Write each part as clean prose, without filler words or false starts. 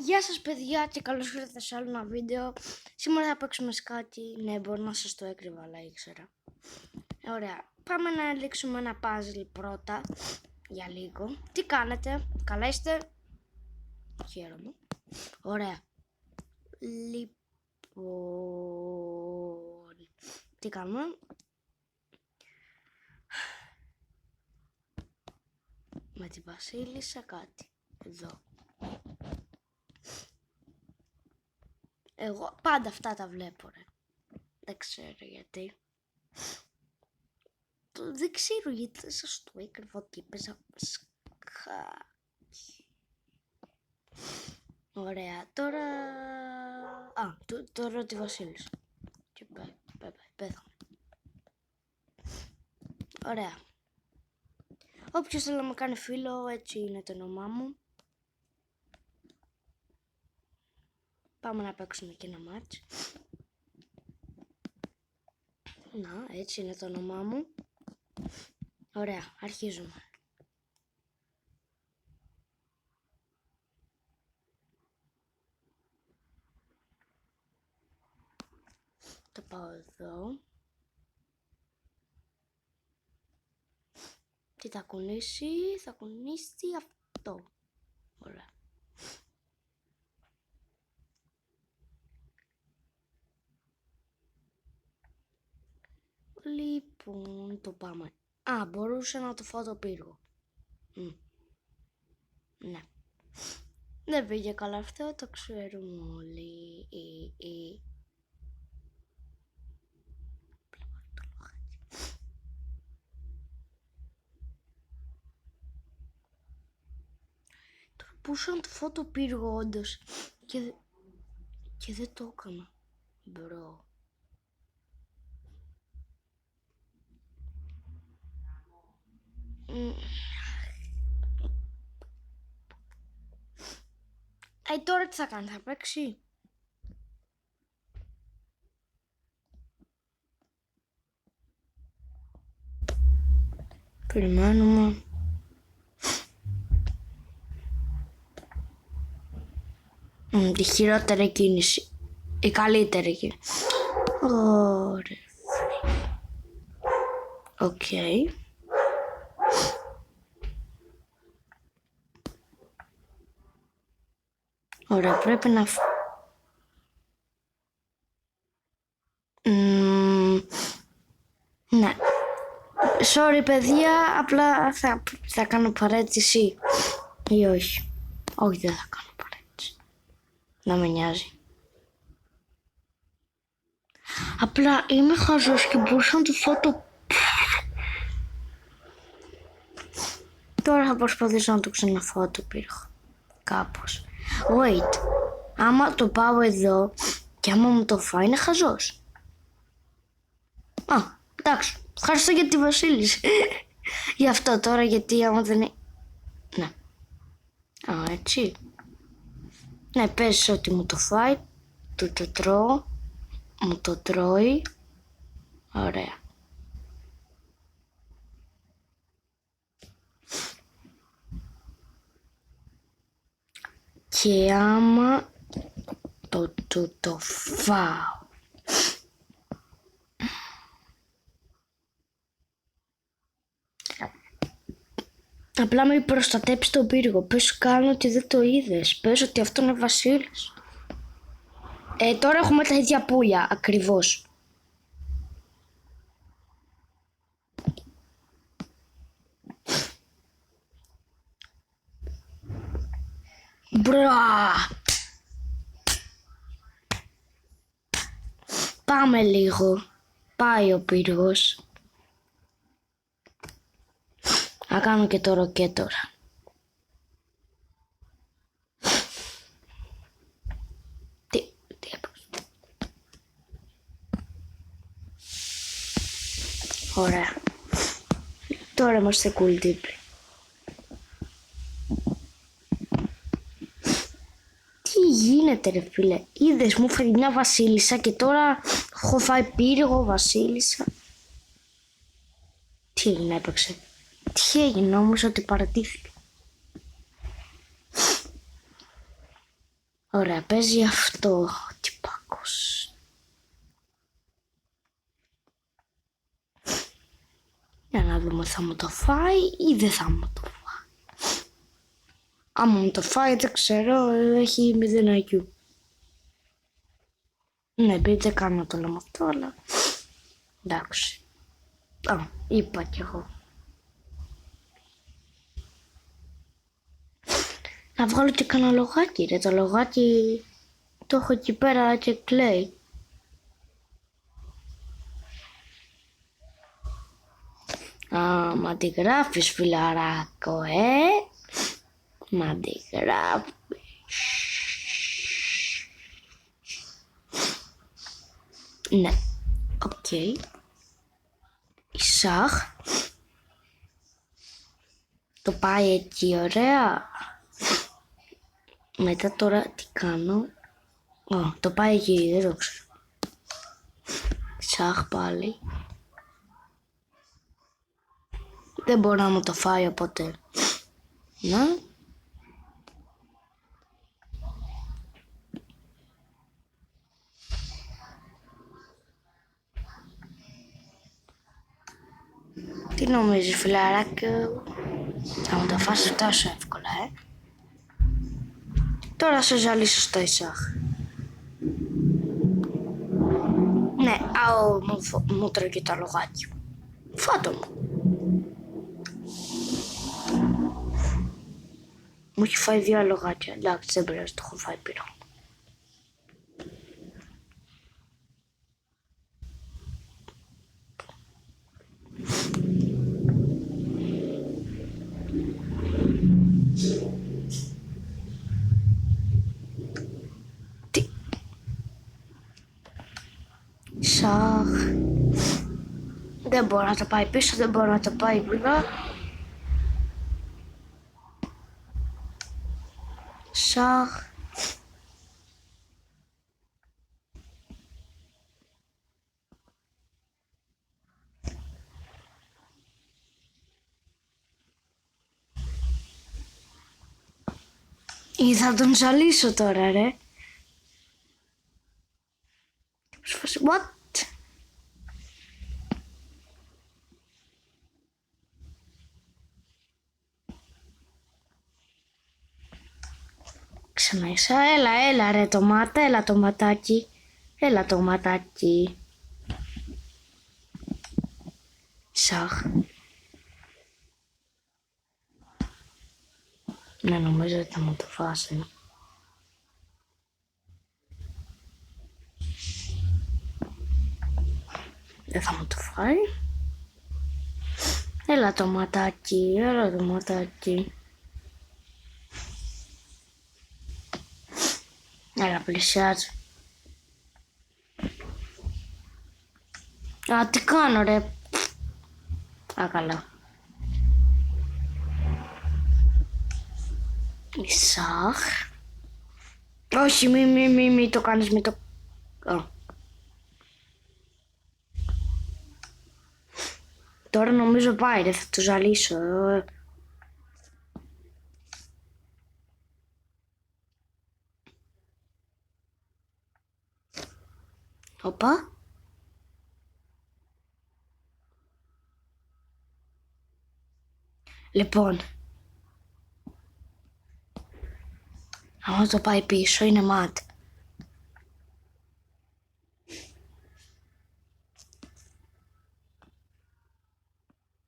Γεια σας παιδιά και καλώς ήρθατε σε άλλο ένα βίντεο. Σήμερα θα παίξουμε σκάκι. Ναι, μπορεί να σας το έκρυβα, αλλά ήξερα. Ωραία, πάμε να ελέγξουμε ένα puzzle πρώτα. Για λίγο. Τι κάνετε, καλά είστε? Χαίρομαι. Ωραία. Λοιπόν, τι κάνουμε? Με τη Βασίλισσα κάτι. Εδώ. Εγώ πάντα αυτά τα βλέπω, ρε. Δεν ξέρω γιατί. Δεν ξέρω γιατί δεν σας το έκρυβα ότι έπαιζα σκάκι. Ωραία, τώρα... τώρα τη Βασίλισσα. Και πέθανε. Ωραία. Όποιος θέλει να με κάνει φίλο, έτσι είναι το όνομά μου. Πάμε να παίξουμε και ένα μάτς. Να, έτσι είναι το όνομά μου. Ωραία, αρχίζουμε. Το πάω εδώ. Τι θα κουνήσει? Θα κουνήσει αυτό. Ωραία. Λοιπόν, το πάμε. Μπορούσα να το φάω το πύργο. Ναι. Δεν πήγε καλά αυτό, το ξέρουμε όλοι. Τώρα μπορούσα να το φάω το πύργο όντως. Και δεν το έκανα. Μπρο. Τώρα τι θα κάνει, θα παίξει? Περιμένουμε. Τη χειρότερη κίνηση. Η καλύτερη κίνηση. Ωραία. Οκ. Ωραία, πρέπει να... Ναι. Sorry παιδιά, απλά θα κάνω παρέτηση ή όχι. Όχι, δεν θα κάνω παρέτηση. Να με νοιάζει. Απλά είμαι χαζός και μπορούσα να του φάω το... Τώρα θα προσπαθήσω να το ξαναφάω το πύργο. Κάπως. Wait. Άμα το πάω εδώ και άμα μου το φάει είναι χαζός. Εντάξει. Ευχαριστώ για τη Βασίλισσα. Γι' αυτό τώρα, γιατί άμα δεν είναι... Ναι. Έτσι. Ναι, πες ότι μου το φάει. Του το τρώω. Μου το τρώει. Ωραία. Και άμα το φάω. Απλά με προστατέψει τον πύργο. Πες κάνω ότι δεν το είδες. Πες ότι αυτό είναι Βασίλης. Τώρα έχουμε τα ίδια πουλια. Ακριβώς. Μπρα! Πάμε λίγο. Πάει ο πύργος. Να κάνω και το ροκέτ τώρα. Τι έπαιξε. Ωραία. Τώρα είμαστε cool τύποι. Τι γίνεται ρε φίλε. Είδες, μου φέρει μια Βασίλισσα και τώρα έχω φάει πύργο Βασίλισσα. Τι έγινε, έπαιξε? Τι έγινε, νόμιζα ότι παρατήθηκε. Ωραία, παίζει αυτό. Τυπάκος. Για να δούμε, θα μου το φάει ή δεν θα μου το φάει. Άμα μου το φάει, δεν ξέρω, έχει 0 IQ. Ναι, δεν κάνω το λέμε αυτό, αλλά εντάξει. Είπα κι εγώ. Να βγάλω και κανένα λογάκι, ρε. Το λογάκι το έχω εκεί πέρα και κλαίει. Μ' αντιγράφεις, φιλαράκο, μ' αντιγράφεις. Ναι, οκ. Ισάχ. Το πάει εκεί, ωραία. Μετά τώρα τι κάνω. Το πάει εκεί, δεν το ξέρω. Ισάχ πάλι. Δεν μπορώ να μου το φάει, οπότε να. Τι νομίζεις, φιλαράκο? Θα μου το φας τόσο εύκολα, Τώρα σε ζαλίσω στο Ισάχ. Ναι, μου τρώγει το λογάκι. Φάτο μου. Μου έχει φάει 2 λογάκια. Εντάξει, δεν πειράζει, το έχω φάει πυρό. Τι. Σαχ. Δεν μπορώ να το πάει πίσω, δεν μπορώ να το πάει μπροστά. Σαχ. Ή θα τον ζαλίσω τώρα, ρε. What? Ξαναίσα, έλα ρε τομάτα, έλα τοματάκι. Έλα τοματάκι. Σαχ. Ναι, νομίζω ότι θα μου το φάσει. Δεν θα μου το φάει. Έλα τοματάκι, έλα τοματάκι. Έλα, πλησιάζει. Τι κάνω, ρε. Καλά. Ισάχ. Όχι, μη το κάνεις, μη το... Τώρα νομίζω πάει, ρε, θα το ζαλίσω. Οπα. Λοιπόν. Αν το πάει πίσω είναι ματ.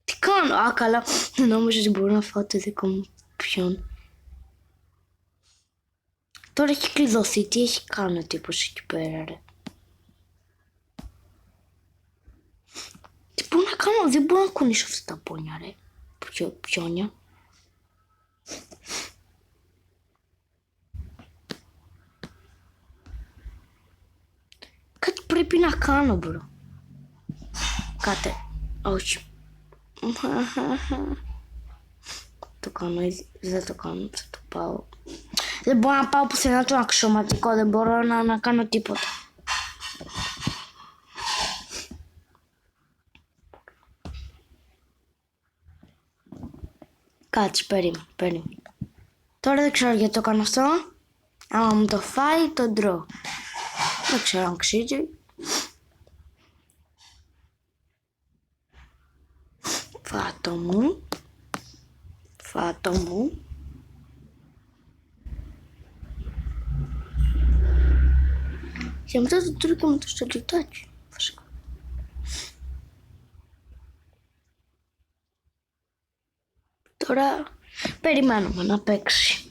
Τι κάνω, καλά. Νόμιζα ότι μπορώ να φάω το δικό μου πιόν. Τώρα έχει κλειδωθεί, τι έχει κάνει ο τύπος εκεί πέρα, ρε. Τι μπορώ να κάνω, δεν μπορώ να κουνήσω αυτά τα πόνια, ρε. Πιόνια. Κάτι πρέπει να κάνω, μπρο. Κάτε. Όχι. Το κάνω ήδη. Δεν το κάνω. Θα το πάω. Δεν μπορώ να πάω πουθενά το αξιωματικό. Δεν μπορώ να κάνω τίποτα. Κάτσε, περίμενε. Τώρα δεν ξέρω γιατί το κάνω αυτό. Άμα μου το φάει, τον τρώω. Δεν ξέρω αν αξίζει. Φάτο μου. Φάτο μου. Και μετά το τρώω και με το σαλιτάκι. Φυσικά. Τώρα περιμένουμε να παίξει.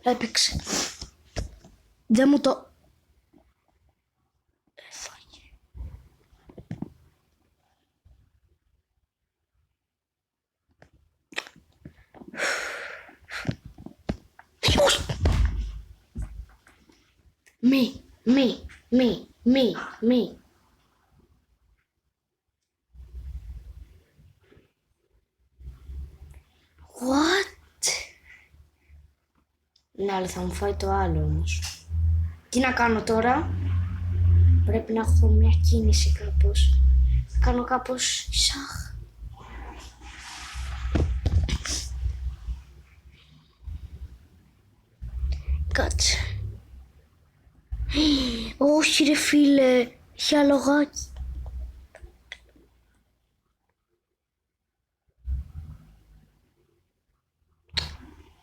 Έπαιξε. Δεν μου το... Έφαγε. Μη. What? Ναι, αλλά θα μου φάει το άλλο όμως. Τι να κάνω τώρα? Πρέπει να έχω μια κίνηση κάπως. Θα κάνω κάπως σαχ. Κάτσε. Όχι ρε φίλε, έχει αλογάκι.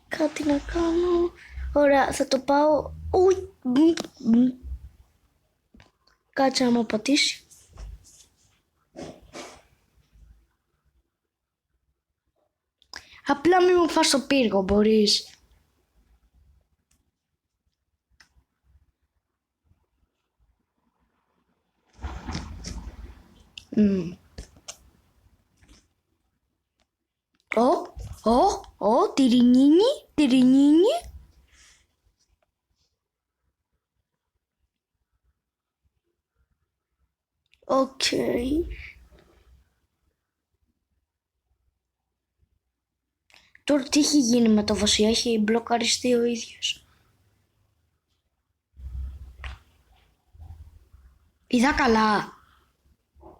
Κάτι να κάνω. Ωραία, θα το πάω. Κάτσε να μου πατήσει. Απλά μην μου φας το πύργο, μπορείς. Τυρινίνι. Οκ. Τώρα τι έχει γίνει με το Βασιλιά, έχει μπλοκαριστεί ο ίδιος. Είδα καλά.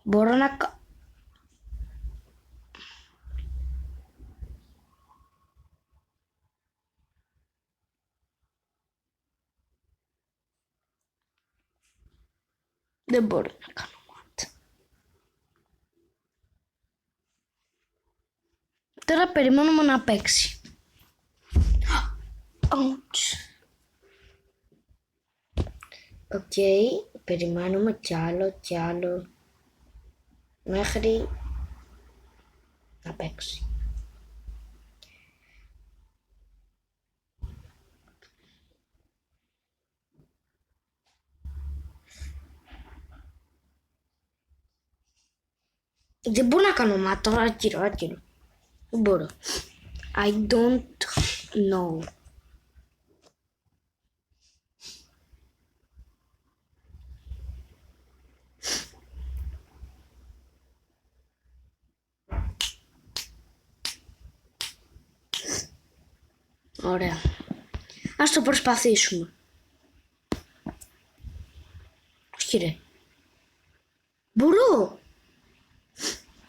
Μπορώ να... Δεν μπορώ να κάνω μάτι. Τώρα περιμένουμε να παίξει. Οκ, περιμένουμε κι άλλο. Μέχρι να παίξει. Δεν μπορώ να κάνω μάτι τώρα, άκυρο. Δεν μπορώ. I don't know. Ωραία. Ας το προσπαθήσουμε. Όχι ρε. Μπορώ.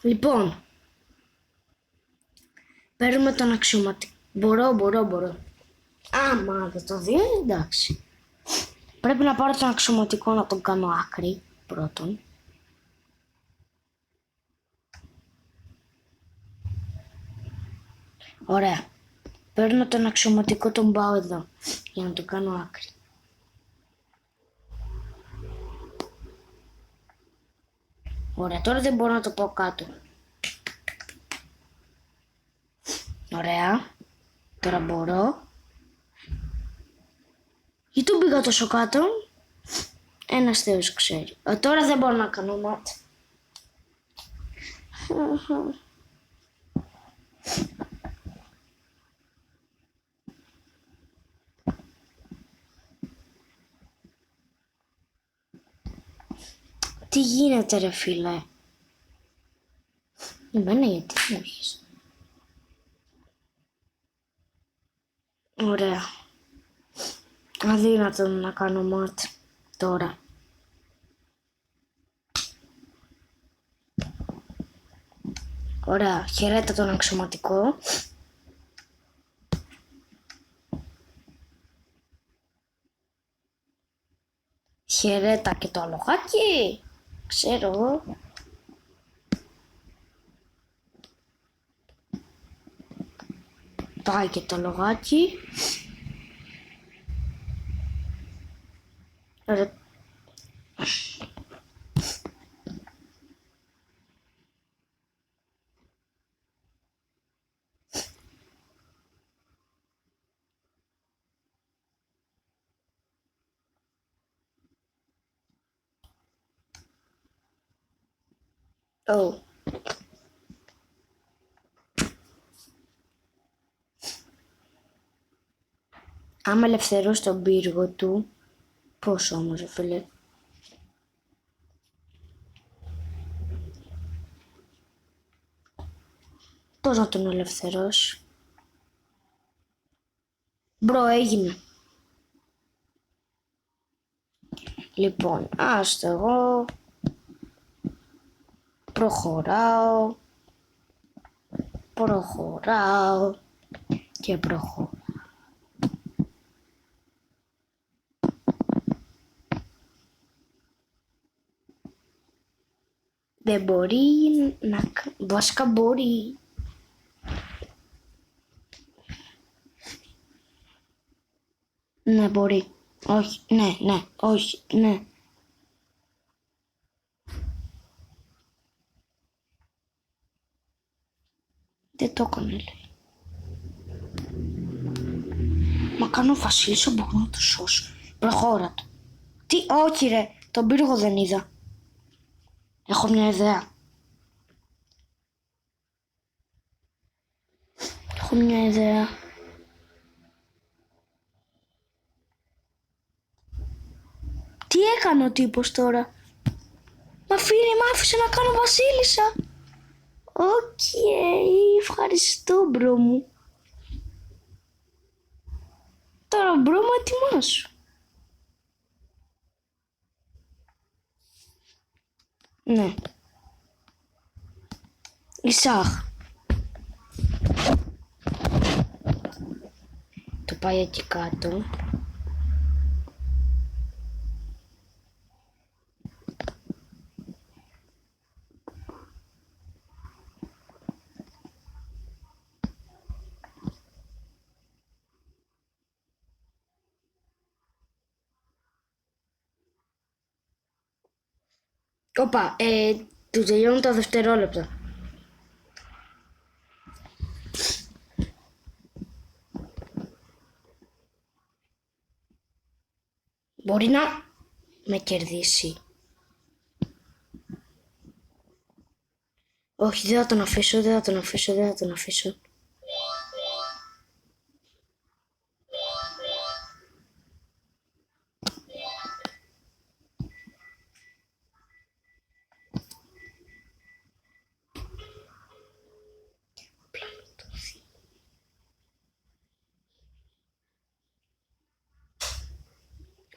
Λοιπόν. Παίρνουμε τον αξιωματικό. Μπορώ. Άμα δεν το δει, εντάξει. Πρέπει να πάρω τον αξιωματικό να τον κάνω άκρη πρώτον. Ωραία. Παίρνω τον αξιωματικό, τον πάω εδώ για να τον κάνω άκρη. Ωραία, τώρα δεν μπορώ να το πάω κάτω. Ωραία. Τώρα μπορώ. Γιατί τον πήγα τόσο κάτω? Ένας Θεός ξέρει. Τώρα δεν μπορώ να κάνω μάτι. Τι γίνεται ρε φίλε? Εμένα γιατί μου έχεις? Ωραία. Αδύνατο να κάνω μάτι τώρα. Ωραία, χαιρέτα τον αξιωματικό. Χαιρέτα και το αλογάκι. Ξέρω εγώ. Πάει και το λογάκι. Oh. Άμα ελευθερώσει τον πύργο του, πώς όμως, φίλε. Πώς να τον ελευθερώσει. Μπρο, έγινε. Λοιπόν, άστο εγώ. Προχωράω και προχωράω. Δεν μπορεί να... Βασικά μπορεί. Ναι, μπορεί. Όχι, ναι, όχι, ναι. Δεν το έκανε, λέει. Μα κάνω ο Βασίλης, μπορώ να το σώσω. Προχώρα το. Τι, όχι ρε, τον πύργο δεν είδα. Έχω μια ιδέα. Τι έκανε ο τύπος τώρα. Μ' άφησε να κάνω βασίλισσα. Οκ, ευχαριστώ μπρο μου. Τώρα μπρο μου ετοιμάσου. Ναι. Ισάχ. Το πάει εκεί κάτω. Όπα, του τελειώνουν τα δευτερόλεπτα. Μπορεί να με κερδίσει. Όχι, δεν θα τον αφήσω.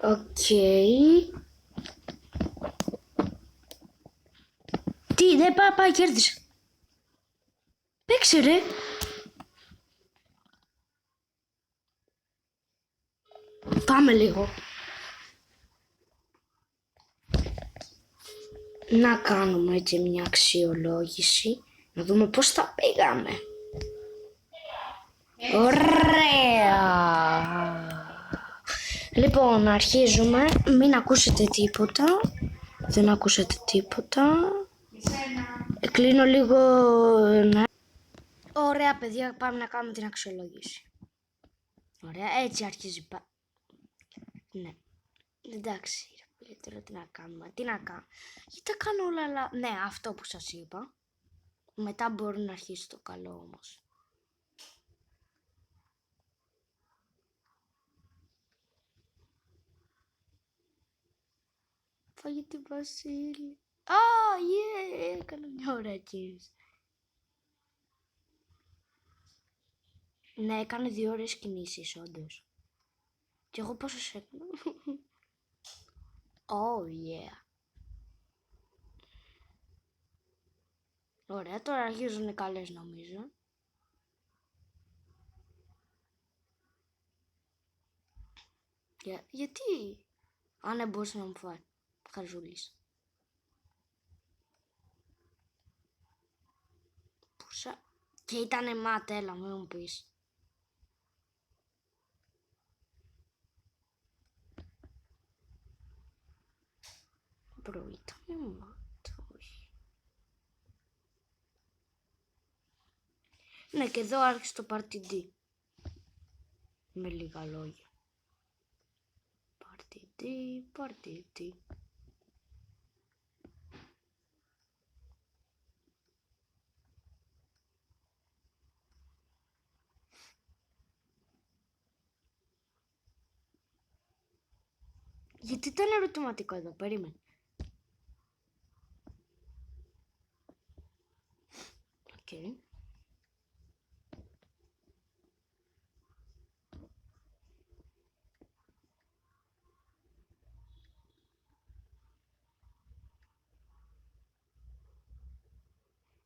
Οκ. Τι, δεν πάει, κέρδισε. Παίξε ρε. Πάμε λίγο. Να κάνουμε έτσι μια αξιολόγηση. Να δούμε πώς τα πήγαμε. Ωραία. Λοιπόν, αρχίζουμε. Μην ακούσετε τίποτα. Δεν ακούσετε τίποτα. Κλείνω λίγο. Ναι. Ωραία παιδιά, πάμε να κάνουμε την αξιολόγηση. Ωραία, έτσι αρχίζει. Ναι. Εντάξει, τώρα τι να κάνουμε. Γιατί τα κάνω όλα, αλλά... Ναι, αυτό που σας είπα. Μετά μπορεί να αρχίσει το καλό όμως. Φάγε τη Βασίλη. Έκανα μια ωραία κίνηση. Ναι, έκανε 2 ώρες κινήσεις, όντως. Και εγώ πόσες έκανα. Oh yeah. Ωραία, τώρα αρχίζουν οι καλές νομίζω. Γιατί? Αν δεν μπορούσε να μου φάει. Χαζούλης. Πούσα. Και ήτανε μάτ, έλα, μην μου πεις. Μπρο, ήτανε μάτ, όχι. Ναι, και εδώ άρχισε το παρτιντί. Με λίγα λόγια. Παρτιντί. Γιατί ήταν ερωτηματικό εδώ, περίμενε. Οκ.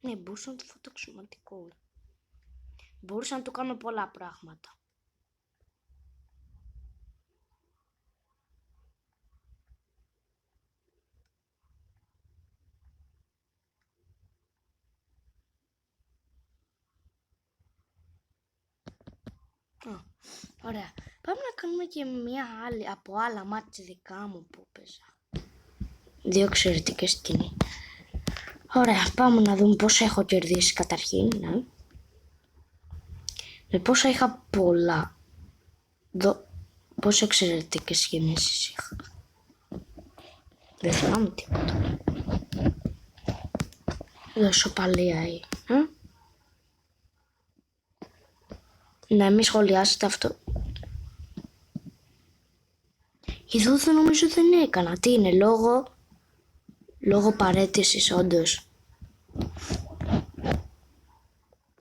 Ναι, μπορούσα να το φωτώ αξιωματικό. Μπορούσα να του κάνω πολλά πράγματα. Ωραία. Πάμε να κάνουμε και μια άλλη από άλλα μάτια δικά μου που παίζα. 2 εξαιρετικές σκηνή. Ωραία, πάμε να δούμε πόσα έχω κερδίσει καταρχήν. Ναι. Με πόσα είχα πολλά. Πόσα εξαιρετικές σκηνές είχα. Δεν θυμάμαι τίποτα. Δώσω παλία ή. Να μην σχολιάσετε αυτό. Εδώ δεν νομίζω δεν έκανα. Τι είναι, λόγω παρέτησης όντως.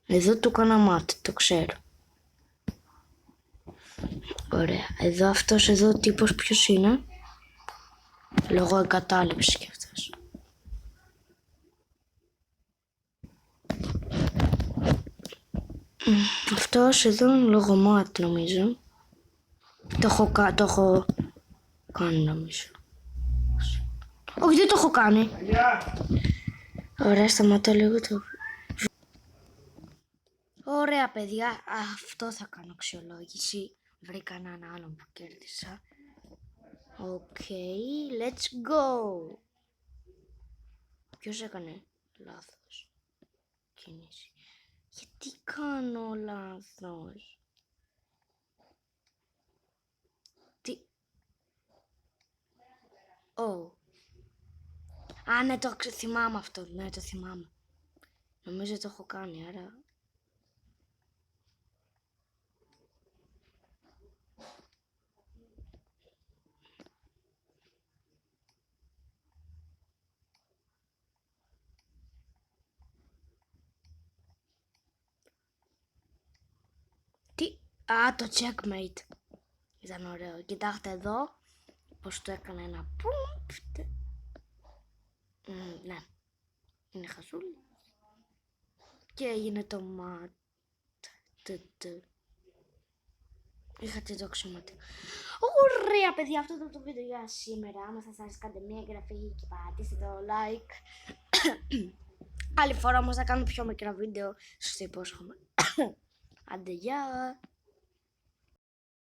Εδώ του έκανα μάτι, το ξέρω. Ωραία. Εδώ αυτός εδώ ο τύπος ποιος είναι? Λόγω εγκατάλειψης κι αυτός. Αυτός εδώ είναι λόγω μάτι νομίζω. Το έχω κάνει νομίζω. Όχι, δεν το έχω κάνει. Ωραία, σταματώ λίγο το... Ωραία παιδιά, αυτό θα κάνω αξιολόγηση. Βρήκα έναν άλλον που κέρδισα. Let's go. Ποιος έκανε λάθος κίνηση? Γιατί κάνω λάθος? Τι? Ναι, το θυμάμαι αυτό. Ναι, το θυμάμαι. Νομίζω το έχω κάνει, άρα... Το checkmate. Ήταν ωραίο. Κοιτάξτε εδώ πως το έκανε ένα πουμ. Ναι. Είναι χαζούλη. Και έγινε το ματ. Είχατε το αξιωματικό. Ωραία παιδιά, αυτό ήταν το βίντεο για σήμερα. Αν σας άρεσε κάντε μια εγγραφή και πατήστε το like. Άλλη φορά όμως θα κάνω πιο μικρά βίντεο. Σας το υπόσχομαι. Άντε γεια.